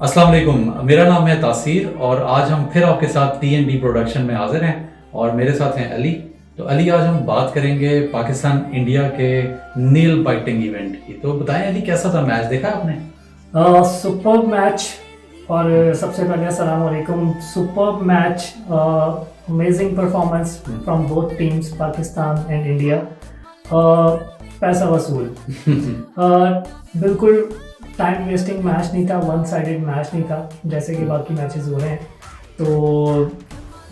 अस्सलाम वालेकुम, मेरा नाम है तासीर और आज हम फिर आपके साथ टी&डी प्रोडक्शन में हाजिर हैं और मेरे साथ हैं अली। तो अली, आज हम बात करेंगे पाकिस्तान इंडिया के नील बाइटिंग इवेंट की। तो बताएं अली, कैसा था मैच, देखा आपने? Super match. और सबसे पहले अस्सलाम वालेकुम। Super match, amazing performance from both teams, Pakistan and India. पैसा वसूल। बिल्कुल टाइम वेस्टिंग मैच नहीं था, वन साइडेड मैच नहीं था जैसे कि बाकी मैचेस हो रहे हैं। तो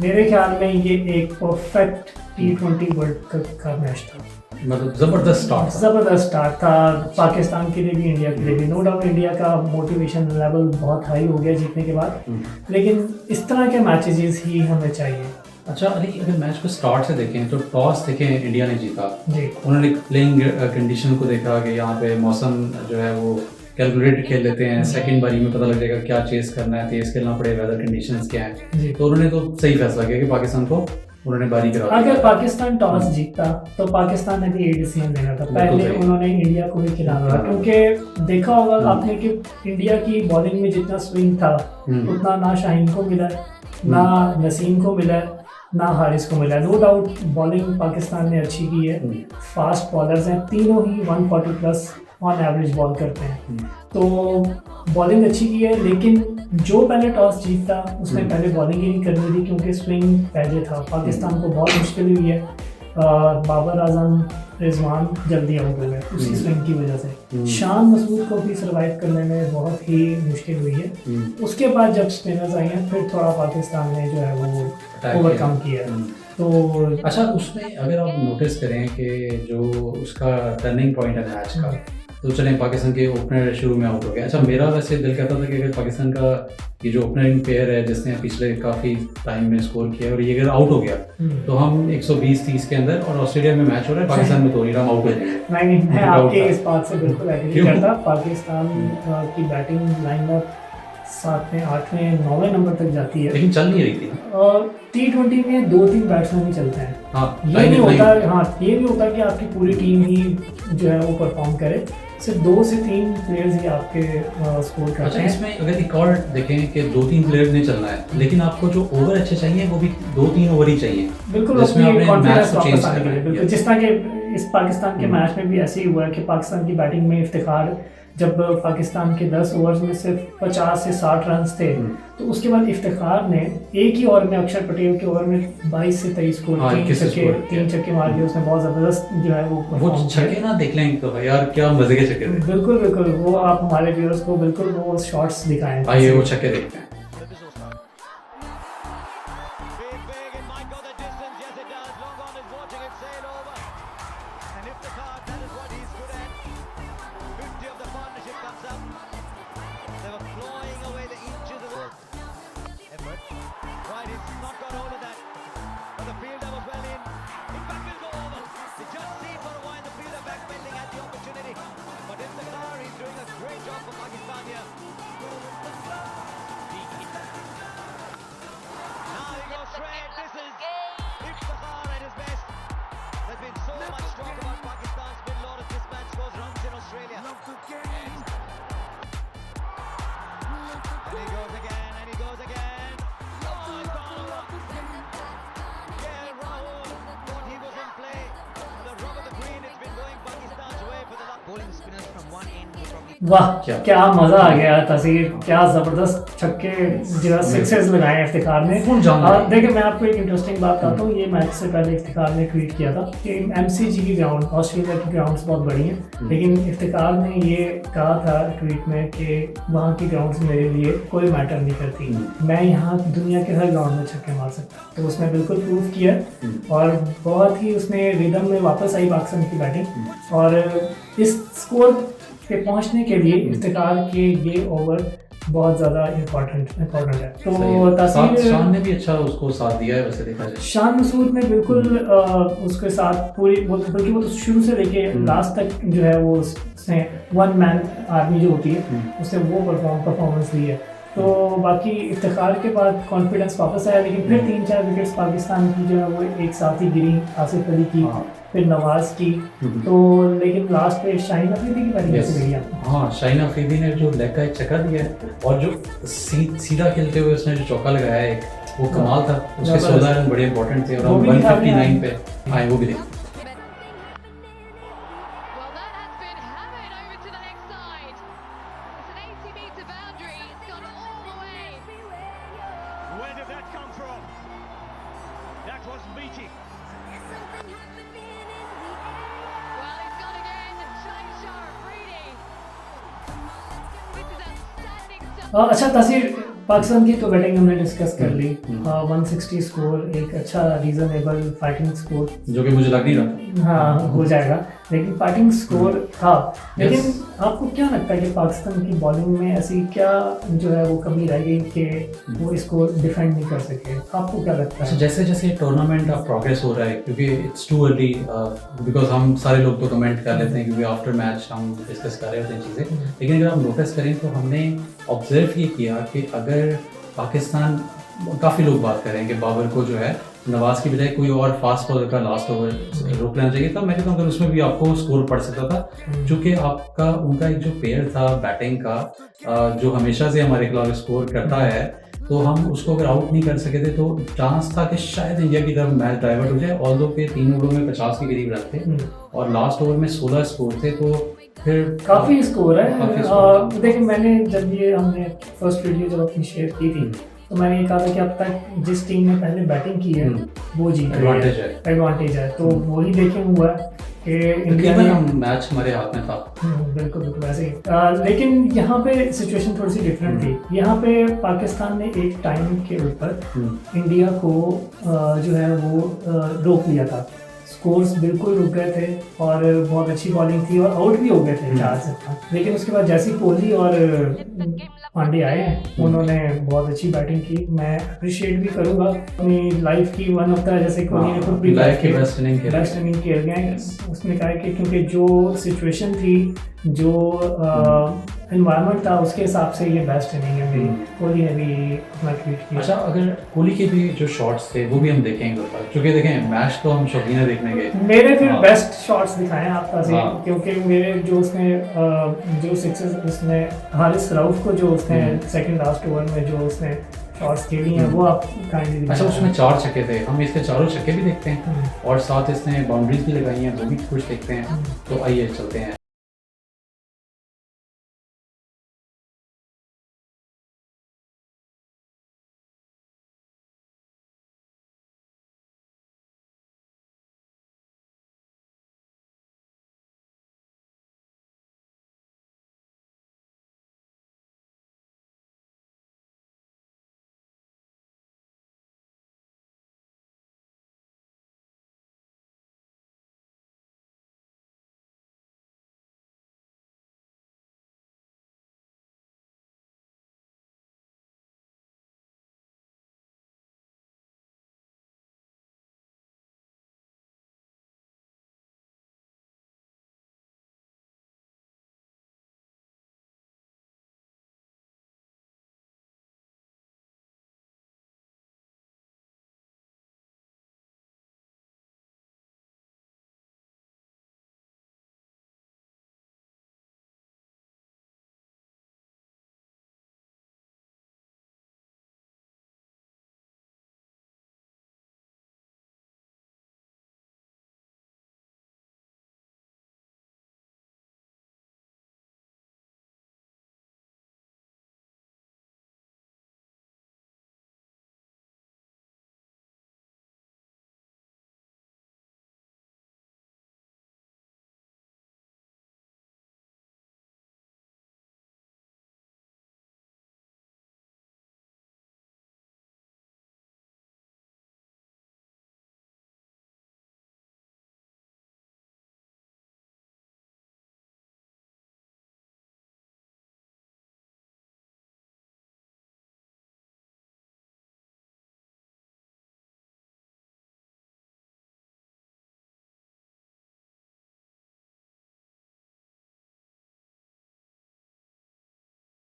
मेरे ख्याल में ये एक परफेक्ट T20 वर्ल्ड कप का मैच था। मतलब ज़बरदस्त स्टार्ट था पाकिस्तान के लिए भी, इंडिया के लिए भी। नो डाउट इंडिया का मोटिवेशन लेवल बहुत हाई हो गया जीतने के बाद, लेकिन इस तरह के मैचेस ही हमें चाहिए। अच्छा अली, अगर मैच को स्टार्ट से देखें तो टॉस देखें, इंडिया ने जीता जी। उन्होंने प्लेइंग कंडीशन को देखा कि यहाँ पे मौसम जो है वो कैलकुलेटेड खेल लेते हैं। सेकंड बारी में पता लग जाएगा क्या चेस करना है, तेज खेलना पड़ेगा, वेदर कंडीशंस क्या है। तो उन्होंने तो सही फैसला किया कि पाकिस्तान को उन्होंने बारी करा। अगर पाकिस्तान टॉस जीतता तो पाकिस्तान ने भी ये डिसीजन लेना था, पहले उन्होंने इंडिया को भी खिलाना था। क्योंकि देखा होगा आपने कि इंडिया की बॉलिंग में जितना स्विंग था उतना ना शाहीन को मिला, ना नसीम को मिला, ना हारिस को मिला। नो डाउट बॉलिंग पाकिस्तान ने अच्छी की है, फास्ट बॉलर्स हैं, तीनों ही 140 प्लस ऑन एवरेज बॉल करते हैं। तो बॉलिंग अच्छी की है, लेकिन जो पहले टॉस जीतता उसने पहले बॉलिंग ही नहीं करनी थी, क्योंकि स्विंग पहले था। पाकिस्तान को बहुत मुश्किल हुई है। बाबर आजम, रिजवान जल्दी आउट हो गए उसी स्विंग की वजह से। शान मसूद को भी सर्वाइव करने में बहुत ही मुश्किल हुई है। उसके बाद जब स्पिनर्स आई हैं फिर थोड़ा पाकिस्तान ने जो है वो ओवरकम किया। तो अच्छा, उसमें अगर आप नोटिस करें कि जो उसका टर्निंग पॉइंट है मैच का, तो चलें पाकिस्तान के ओपनर शुरू में आउट हो गया। अच्छा, मेरा वैसे दिल कहता था कि अगर पाकिस्तान का ये जो ओपनरिंग पेयर है जिसने पिछले काफ़ी टाइम में स्कोर किया और ये अगर आउट हो गया तो हम 120-30 के अंदर, और ऑस्ट्रेलिया में मैच हो रहा है, पाकिस्तान में तो नहीं, हम आउट हो जाएंगे। नहीं, मैं आपके इस बात से बिल्कुल एग्री करता। पाकिस्तान की बैटिंग लाइनअप 7वें, 8वें, 9वें नंबर तक जाती है, लेकिन चल नहीं रही थी। T20 में 2-3 बैट्समैन ही चलते हैं। ये नहीं होता कि आपकी पूरी टीम ही जो है वो परफॉर्म करे, सिर्फ 2 से 3 प्लेयर्स ही आपके स्कोर करते हैं। इसमें अगर एक और देखें कि 2-3 प्लेयर्स ने चलना है, लेकिन आपको जो ओवर अच्छे चाहिए वो भी 2-3 ओवर ही चाहिए। बिल्कुल, जिस तरह के इस पाकिस्तान के मैच में भी ऐसे ही हुआ है कि पाकिस्तान की बैटिंग में इफ्तिखार, जब पाकिस्तान के 10 ओवर्स में सिर्फ 50 से 60 रन थे, तो उसके बाद इफ्तिखार ने एक ही ओवर में, अक्षर पटेल के ओवर में 22 से 23 स्कोर, 3 छक्के मार के उसने बहुत ज़बरदस्त जो है वो छक्के ना देख लें तो यार, क्या मजे के छक्के थे। बिल्कुल, वो आप हमारे व्यूअर्स को बिल्कुल वो शॉट्स दिखाएं। आइए वो छक्के देखते हैं। वाह, क्या मजा आ गया तासीर, क्या जबरदस्त छक्के जो सिक्सेस लगाए इफ्तिखार ने। देखिए, मैं आपको एक इंटरेस्टिंग बात बताता हूँ। ये मैच से पहले इफ्तिखार ने ट्वीट किया था कि MCG की ग्राउंड, ऑस्ट्रेलिया की ग्राउंड्स बहुत बड़ी हैं, लेकिन इफ्तिखार ने ये कहा था ट्वीट में कि वहाँ की ग्राउंड्स मेरे लिए कोई मैटर नहीं करती, मैं यहाँ दुनिया के हर ग्राउंड में छक्के मार सकता। तो उसने बिल्कुल प्रूव किया और बहुत ही उसने रिदम में वापस आई पाकिस्तान की बैटिंग। और इस स्कोर पे पहुंचने के लिए इफ्तिखार के ये ओवर बहुत ज़्यादा इम्पोर्टेंट है। तो तासीर, शान ने भी अच्छा उसको साथ दिया है वैसे देखा जाए। शान मसूद ने बिल्कुल उसके साथ पूरी, बल्कि वो तो शुरू से लेके लास्ट तक जो है वो उसने वन मैन आर्मी जो होती है उसने वो परफॉर्मेंस दी है। तो बाकी इफ्तिखार के बाद कॉन्फिडेंस वापस आया, लेकिन फिर 3-4 विकेट्स पाकिस्तान की जो है वो एक साथ ही गिरी। आसिफ अली की फिर नवाज की, तो लेकिन लास्ट पे शाहीन अफरीदी की बैटिंग कैसी लगी आपको? हाँ, शाहीन अफरीदी ने जो लेग का एक छक्का दिया है और जो सीधा खेलते हुए उसने जो चौका लगाया है एक, वो कमाल था। उसके 16 रन बड़े इंपॉर्टेंट थे और हम 159 पे आए, वो भी देखे। Well, that has been hammered over to the next side. It's an 80-meter boundary. It's gone all the way. Where did that come from? That was meaty. Well, he's gone again. Shahin Afridi. This is outstanding stuff. अच्छा तस्वीर, पाकिस्तान की तो batting हमने discuss कर ली। 160 score, एक अच्छा reasonable fighting score, जो कि मुझे लग नहीं रहा था। हाँ हो जाएगा, लेकिन फाइटिंग स्कोर था। लेकिन आपको क्या लगता है कि पाकिस्तान की बॉलिंग में ऐसी क्या जो है वो कमी रह गई कि वो इसको डिफेंड नहीं कर सके? आपको क्या लगता अच्छा, है? जैसे जैसे टूर्नामेंट का प्रोग्रेस हो रहा है, क्योंकि इट्स टू अर्ली, बिकॉज हम सारे लोग तो कमेंट कर लेते हैं क्योंकि आफ्टर मैच हम डिस्कस कर रहे होते हैं चीज़ें, लेकिन अगर हम नोटिस करें तो हमने ऑब्जर्व ये किया कि अगर पाकिस्तान, काफ़ी लोग बात कर रहे हैं कि बाबर को जो है नवाज की बजाय कोई और फास्ट बॉलर का लास्ट ओवर रोक लेना चाहिए था। मैं कहता हूँ अगर उसमें भी आपको स्कोर पड़ सकता था, क्योंकि आपका उनका एक जो पेयर था बैटिंग का, जो हमेशा से हमारे खिलाफ स्कोर करता है, तो हम उसको अगर आउट नहीं कर सके थे तो चांस था कि शायद इंडिया की तरफ मैच डाइवर्ट हो जाए। ऑल्दो पे 3 ओवरों में 50 के करीब रन थे और लास्ट ओवर में 16 स्कोर थे, तो फिर काफ़ी स्कोर है। काफी स्कोर देखिए, मैंने जब ये हमने फर्स्ट वीडियो जब अपनी शेयर की थी तो मैंने ये कहा था कि अब तक जिस टीम ने पहले बैटिंग की है वो जीत रही एडवांटेज है। एडवांटेज है, तो वही देखें हुआ है कि इंडिया तकरीबन ने हम मैच हमारे हाथ में था। बिल्कुल बिल्कुल ऐसे ही। लेकिन यहाँ पे सिचुएशन थोड़ी सी डिफरेंट थी। यहाँ पे पाकिस्तान ने एक टाइम के ऊपर इंडिया को जो है वो रोक लिया था। स्कोर्स बिल्कुल रुक गए थे और बहुत अच्छी बॉलिंग थी और आउट भी हो गए थे 4 से 5। लेकिन उसके बाद जैसे ही कोहली और पांडे आए हैं, उन्होंने बहुत अच्छी बैटिंग की। मैं अप्रिशिएट भी करूँगा अपनी लाइफ की वन ऑफ द, जैसे कोहली ने खुद भी लाइफ की बेस्ट इनिंग खेल गए। उसने कहा कि क्योंकि जो सिचुएशन थी, जो एनवायरनमेंट था, उसके हिसाब से ये बेस्ट इनिंग है मेरी। कोहली ने भी अपना ट्वीट किया। अच्छा, अगर कोहली के भी जो शॉट्स थे वो भी हम देखेंगे, क्योंकि देखें मैच तो हम शौकीन है देखने के। मेरे फिर बेस्ट शॉट्स दिखाए हैं आप पास, हाँ। क्योंकि मेरे जो उसने जो सिक्सेस उसने हारिस रऊफ को जो उसने सेकंड लास्ट ओवर में जो उसने शॉट्स खेली हैं वो आप काइंडली। अच्छा, उसमें 4 छक्के थे, हम इसके चारों छक्के भी देखते हैं और साथ इसने बाउंड्रीज भी लगाई हैं, वो भी कुछ देखते हैं। तो आइए चलते हैं।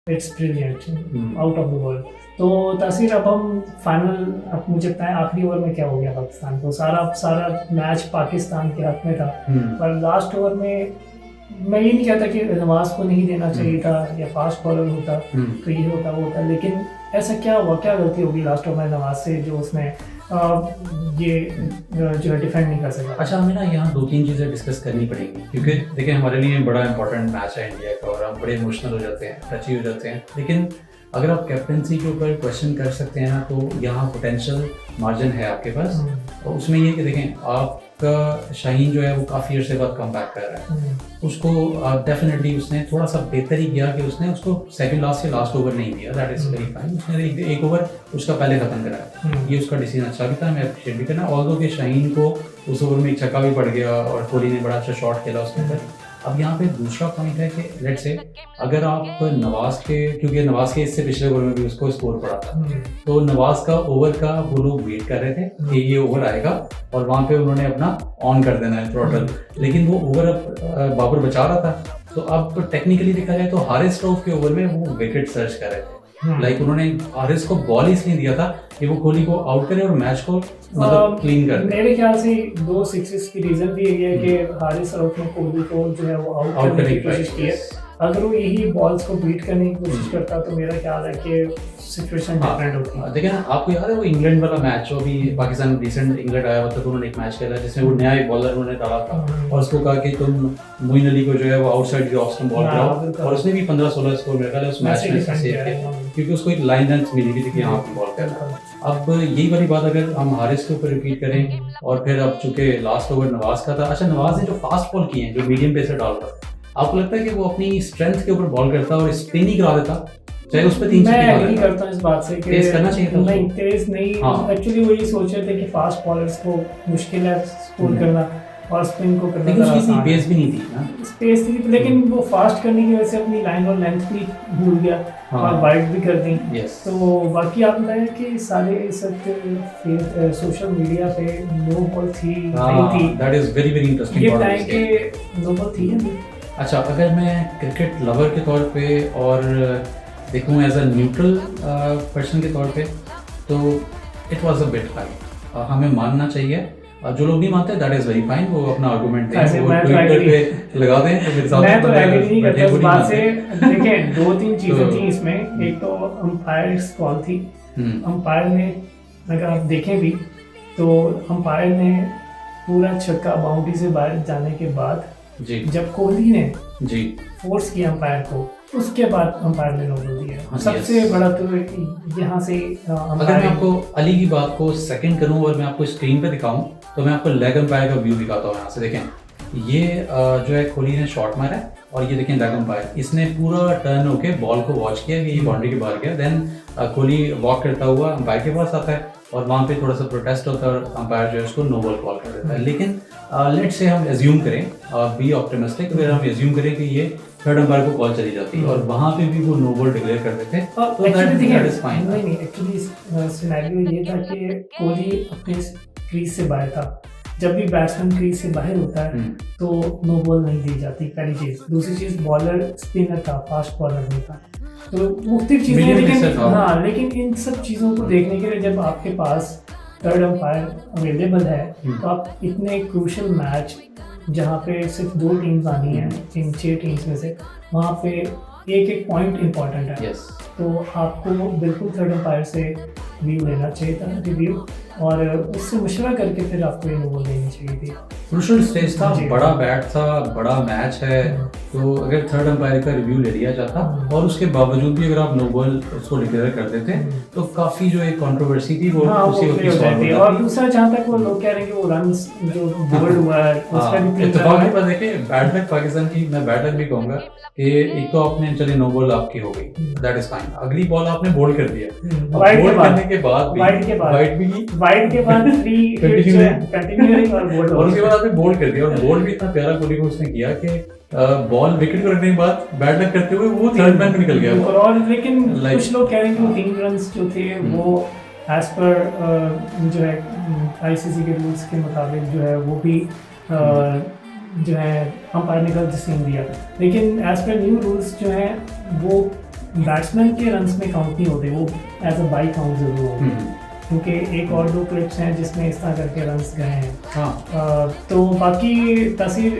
It's brilliant, out of the world. तो तासीर, अब हम फाइनल, अब मुझे पता है आखिरी ओवर में क्या हो गया पाकिस्तान को, सारा मैच पाकिस्तान के हाथ में था, पर लास्ट ओवर में मैं ये नहीं कहता कि नवाज को नहीं देना चाहिए था या फास्ट बॉलर होता तो ये होता वो होता, लेकिन ऐसा क्या हुआ, क्या गलती होगी लास्ट ओवर में नवाज से जो उसने ये जो है डिफेंड नहीं कर सका। अच्छा, हमें ना यहाँ 2-3 चीज़ें डिस्कस करनी पड़ेंगी, क्योंकि देखिए हमारे लिए बड़ा इंपॉर्टेंट मैच है इंडिया का और हम बड़े इमोशनल हो जाते हैं, टची हो जाते हैं, लेकिन अगर आप कैप्टनसी के ऊपर क्वेश्चन कर सकते हैं ना, तो यहाँ पोटेंशियल मार्जिन है आपके पास। और उसमें ये कि देखें, आपका शाहीन जो है वो काफ़ी अर्से बाद कम बैक कर रहा है, उसको डेफिनेटली उसने थोड़ा सा बेहतर ही किया कि उसने उसको सेकंड लास्ट से लास्ट ओवर नहीं दिया, दैट इज वेरी फाइन। उसने एक ओवर उसका पहले खत्म कराया, ये उसका डिसीजन अच्छा भी था, मैं अप्रिशिएट भी करना। ऑल्दो कि शाहीन को उस ओवर में एक छक्का भी पड़ गया और कोहली ने बड़ा अच्छा शॉट खेला उसके ऊपर। अब यहाँ पे दूसरा पॉइंट है कि लेट्स से अगर आप नवाज के, क्योंकि नवाज के इससे पिछले ओवर में भी उसको स्कोर पड़ा था, तो नवाज का ओवर का वो लोग वेट कर रहे थे कि ये ओवर आएगा और वहाँ पे उन्होंने अपना ऑन कर देना है थ्रॉटल, लेकिन वो ओवर अब बाबर बचा रहा था। तो अब टेक्निकली देखा जाए तो हारिस रऊफ के ओवर में वो विकेट सर्च कर रहे थे, लाइक उन्होंने हारिस को बॉल इसलिए दिया था कि वो कोहली को आउट करे और मैच को मतलब क्लीन कर दे। मेरे ख्याल से 2 सिक्सेस की रीजन भी यही है कि हारिस रऊफ ने कोहली को जो है वो आउट करने की कोशिश की है। अगर वो यही बॉल्स को बीट करने की कोशिश करता तो मेरा ख्याल है कि सिचुएशन डिफरेंट होती। देखिए ना, आपको याद है वो इंग्लैंड वाला मैच, जो अभी पाकिस्तान रिसेंट इंग्लैंड आया हुआ था, तो उन्होंने एक मैच खेला जिसमें वो नया एक बॉलर उन्होंने डाला था और उसको कहा कि तुम मोइन अली को जो है वो आउटसाइड ऑफ स्टंप बॉल कराओ, और उसने भी 15-16 स्कोर मेरे ख्याल है उस मैच में सेव किया, क्योंकि उसको एक लाइन लेंथ मिली हुई थी कि यहाँ बॉल करना। अब यही वाली बात अगर हम हारिस के ऊपर रिपीट करें, और फिर अब चूंकि लास्ट ओवर नवाज का था, अच्छा नवाज ने जो फास्ट बॉल किए हैं, जो मीडियम पेसर डाल रहा था, आपको लगता है कि वो अपनी स्ट्रेंथ के ऊपर बॉल करता और स्पिन ही करा देता, चाहे उस पे 3 मैं एग्री करता हूं इस बात से कि तेज करना चाहिए था, नहीं तेज नहीं, एक्चुअली वो ये सोच रहे थे कि फास्ट बॉलर्स को मुश्किल है स्कोर करना और स्पिन को करना, लेकिन उसकी इतनी पेस भी नहीं थी ना, स्पेस थी, लेकिन वो फास्ट करने की वजह से अपनी लाइन और लेंथ भी भूल गया और वाइड भी कर दी। तो बाकी आप बताएं कि सारे इस वक्त सोशल मीडिया पे नो बॉल थी नहीं थी, that is very very interesting ये बताएं कि नो बॉल थी या नहीं। अच्छा, अगर मैं क्रिकेट लवर के तौर पे और देखूँ एज अ न्यूट्रल पर्सन के तौर पे, तो it was a bit high, हमें मानना चाहिए। जो लोग नहीं मानते दैट इज वेरी फाइन, वो अपना आर्गुमेंट दें, वो ट्विटर पे लगा दें, तो मेरे साथ मैं तो एग्री नहीं करता इस बात से। देखिए 2-3 चीजें थी इसमें, एक तो अंपायर कॉल थी, अंपायर ने अगर आप देखें भी तो अंपायर ने पूरा छक्का बाउंड्री से बाहर जाने के बाद जी, जब कोहली ने जी फोर्स किया अंपायर को, उसके बाद अंपायर ने नो बॉल दिया। सबसे बड़ा तो यहाँ से अगर मैं आपको अली की बात को सेकंड करूं और मैं आपको स्क्रीन पे दिखाऊं, तो मैं आपको लेग अंपायर का व्यू दिखाता हूँ। यहाँ से देखें, ये जो है कोहली ने शॉट मारा है और ये देखें लेग अंपायर, इसने पूरा टर्न होके बॉल को वॉच किया कि ये बाउंड्री के बाहर गया। देन कोहली वॉक करता हुआ अंपायर के पास आता है और वहाँ पे थोड़ा सा प्रोटेस्ट होता है और अंपायर जो है उसको नो बॉल कॉल कर देता है। लेकिन लेट्स से हम एज्यूम करें, बी ऑप्टिमिस्टिक, अगर हम एज्यूम करें कि ये थर्ड अंपायर को कॉल चली जाती और वहाँ पे भी वो नो बॉल डिक्लेयर कर देते, तो दैट इज फाइन। नहीं, एक्चुअली सिनेरियो ये था कि कोहली अपने क्रीज से बाहर था। जब भी बैट्समैन क्रीज से बाहर होता है तो नो बॉल नहीं दी जाती, पहली चीज। दूसरी चीज, बॉलर स्पिनर था, फास्ट बॉलर नहीं था, तो मुख्तलिफ चीजें, लेकिन इन सब चीज़ों को देखने के लिए जब आपके पास थर्ड अंपायर अवेलेबल है, तो आप इतने क्रूशल मैच जहाँ पे सिर्फ 2 टीम्स आनी है इन 6 टीम्स में से, वहाँ पे एक पॉइंट इम्पॉर्टेंट है। तो आपको बिल्कुल थर्ड अंपायर से व्यू लेना चाहिए था, रिव्यू, और उससे मशवरा करके फिर आपको ये नो बॉल देनी चाहिए थी। क्रूशल स्टेज था, बड़ा बैट था, बड़ा मैच है, तो अगर थर्ड अंपायर का रिव्यू ले लिया जाता और उसके बावजूद भी अगर आप नो बॉल उसको डिक्लेयर कर देते, तो काफी जो एक कंट्रोवर्सी थी वो उसी वक्त सॉल्व हो जाती। और दूसरा, जहाँ तक वो लोग कह रहे हैं कि वो रन्स जो बोल्ड हुआ है उसका भी इत्तेफाक की बात देखिए, बैड लक पाकिस्तान की, मैं बैड लक भी कहूंगा कि एक तो आपने चले नो बॉल आपकी हो गई, दैट इज फाइन, अगली बॉल आपने बोल्ड कर दिया, बोल्ड करने के बाद वाइड के बाद 3 कंटिन्यूइंग और बोल्ड, और उसके बाद आपने बोल्ड कर दिया, और बोल्ड भी इतना प्यारा कोहली को उसने किया कि बॉल विकेट को रखने के बाद बैड लक करते हुए वो थर्ड मैन निकल गया। और लेकिन कुछ लोग कह रहे हैं कि वो 3 रन्स जो थे वो एज पर जो है आईसीसी के रूल्स के मुताबिक जो है वो भी जो है अंपायर ने गलत डिसीजन दिया, लेकिन एज पर न्यू रूल्स जो है वो बैट्समैन के रन्स में काउंट नहीं होते, वो एज अ बाई काउंट जरूर होंगे, क्योंकि एक और दो क्लिप्स हैं जिसमें इस तरह करके रन्स गए हैं। हाँ, तो बाकी तासीर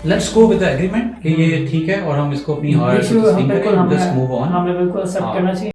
let's go with the agreement कि ये ठीक है और हम इसको अपनी हार बिल्कुल जस्ट मूव ऑन। हमें बिल्कुल एक्सेप्ट हाँ। करना चाहिए।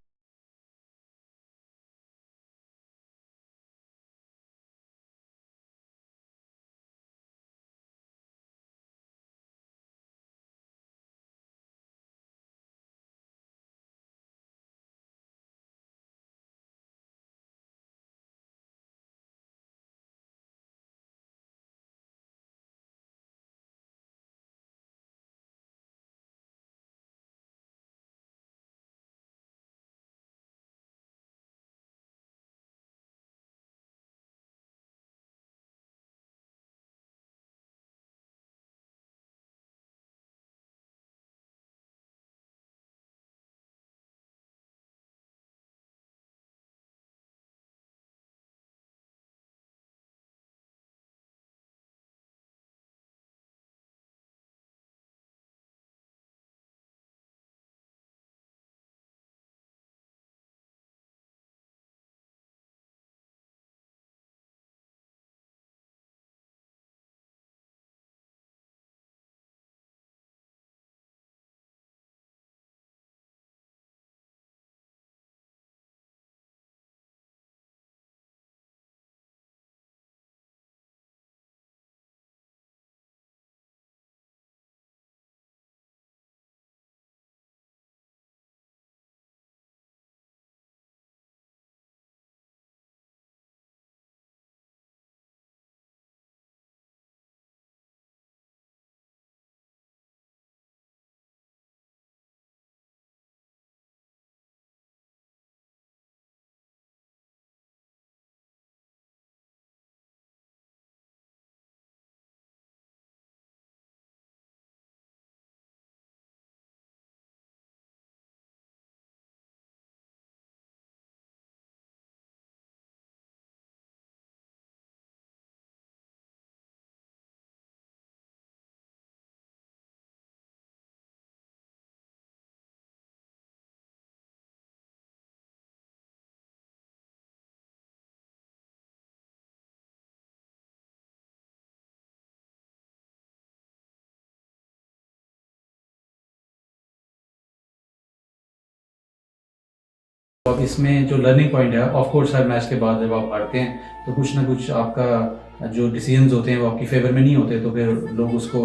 अब इसमें जो लर्निंग पॉइंट है, ऑफ कोर्स हर मैच के बाद जब आप हारते हैं तो कुछ ना कुछ आपका जो डिसीजंस होते हैं वो आपकी फेवर में नहीं होते, तो फिर लोग उसको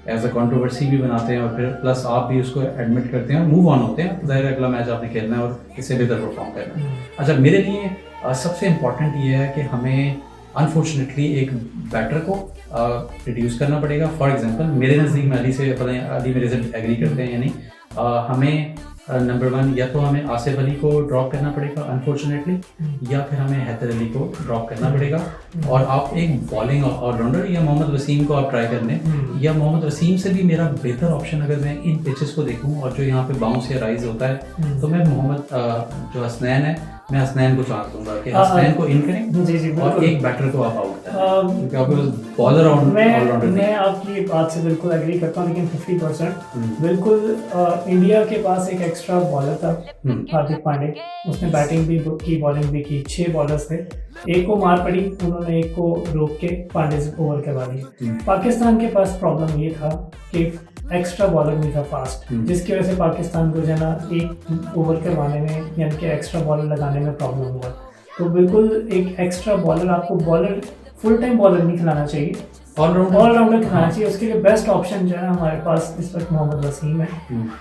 एज अ कंट्रोवर्सी भी बनाते हैं और फिर प्लस आप भी उसको एडमिट करते हैं और मूव ऑन होते हैं। ज़ाहिर है अगला मैच आपने खेलना है और इससे बेहतर परफॉर्म करना है। अच्छा, मेरे लिए सबसे इम्पॉर्टेंट ये है कि हमें अनफॉर्चुनेटली एक बैटर को रिड्यूस करना पड़ेगा। फॉर एग्जांपल मेरे नज़दीक में अली से, पता नहीं अली मेरे से एग्री करते हैं या नहीं, हमें नंबर 1 या तो हमें आसिफ अली को ड्रॉप करना पड़ेगा अनफॉर्चुनेटली, या फिर हमें हैदर अली को ड्रॉप करना पड़ेगा। और आप एक बॉलिंग ऑलराउंडर या मोहम्मद वसीम को आप ट्राई कर लें, या मोहम्मद वसीम से भी मेरा बेहतर ऑप्शन अगर मैं इन पिचेस को देखूं और जो यहाँ पे बाउंस या राइज होता है, तो मैं मोहम्मद जो हसनैन है, मैं हसनैन को चांस दूंगा कि हसनैन को इन करें जी और एक बैटर को आप आउट करें, क्योंकि आपके पास बॉलर ऑलराउंडर मैं आपकी बात से बिल्कुल एग्री करता हूँ, लेकिन 50% बिल्कुल इंडिया के पास एक एक्स्ट्रा बॉलर था हार्दिक पांडे, उसने बैटिंग भी की बॉलिंग भी की, 6 बॉलर्स थे, एक को मार पड़ी, उन्होंने एक को रोक के पांडे से ओवर करवा दी। पाकिस्तान के पास प्रॉब्लम ये था कि एक्स्ट्रा बॉलर नहीं था फास्ट, जिसकी वजह से पाकिस्तान को जो है ना एक ओवर करवाने में यानी कि एक्स्ट्रा बॉलर लगाने में प्रॉब्लम हुआ। तो बिल्कुल एक एक्स्ट्रा बॉलर, आपको बॉलर फुल टाइम बॉलर नहीं खिलाना चाहिए, ऑलराउंडर खिलाना चाहिए। उसके लिए बेस्ट ऑप्शन जो है हमारे पास इस वक्त मोहम्मद वसीम है।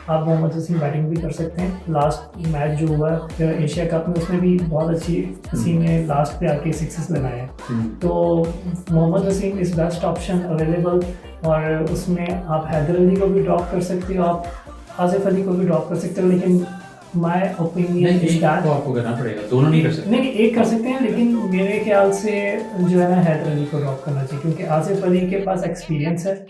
आप मोहम्मद वसीम बैटिंग भी कर सकते हैं। लास्ट मैच जो हुआ एशिया कप में, उसमें भी बहुत अच्छी वसीम ने लास्ट पे आके 6 लगाए हैं। तो Mohammad Wasim is best option available, और उसमें आप हैदर अली को भी ड्रॉप कर सकते हो, आप आसिफ अली को भी ड्रॉप कर सकते हो, लेकिन माय ओपिनियन इज दैट आपको करना पड़ेगा, दोनों नहीं कर सकते। नहीं, एक कर सकते हैं, लेकिन मेरे ख्याल से जो है ना हैदर अली को ड्रॉप करना चाहिए, क्योंकि आसिफ अली के पास एक्सपीरियंस है।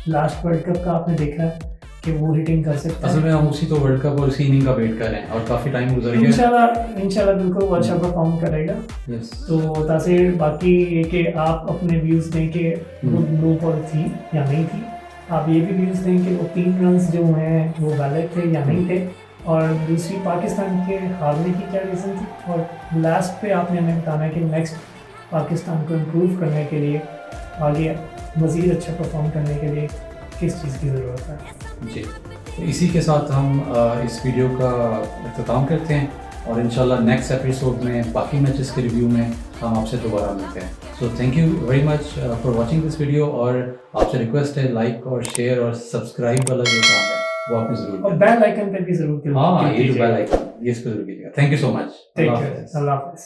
लास्ट वर्ल्ड कप का आपने देखा है कि वो हिटिंग कर सकता है। असल में हम उसी तो वर्ल्ड कप और उसी इनिंग का वेट कर रहे हैं और काफ़ी टाइम गुजर गया। इंशाल्लाह बिल्कुल वो अच्छा परफॉर्म करेगा। तो तासीर, बाकी ये कि आप अपने व्यूज़ दें कि वो नो बॉल थी या नहीं थी। आप ये भी व्यूज़ दें कि वो 3 रन्स जो हुए हैं वो वैलिड थे या नहीं थे। और दूसरी पाकिस्तान के हारने की क्या रीज़न थी, और लास्ट पे आपने हमें बताना कि नेक्स्ट पाकिस्तान को इम्प्रूव करने के लिए, आगे मज़ीद अच्छा परफॉर्म करने के लिए किस चीज़ की ज़रूरत है। जी, तो इसी के साथ हम इस वीडियो का इख्तिताम करते हैं और इंशाल्लाह नेक्स्ट एपिसोड में बाकी मैचेस के रिव्यू में हम आपसे दोबारा मिलते हैं। So thank you very much for watching this video, और आपसे रिक्वेस्ट है लाइक और शेयर और सब्सक्राइब वाला जो काम है वो आपने ज़रूर और बेल आइकन पे भी ज़रूर क्लिक हाँ, ये जो कीजिएगा। बेल आइकन ये इस पर ज़रूर कीजिएगा। Thank you so much. Take care, अल्लाह हाफ़िज़।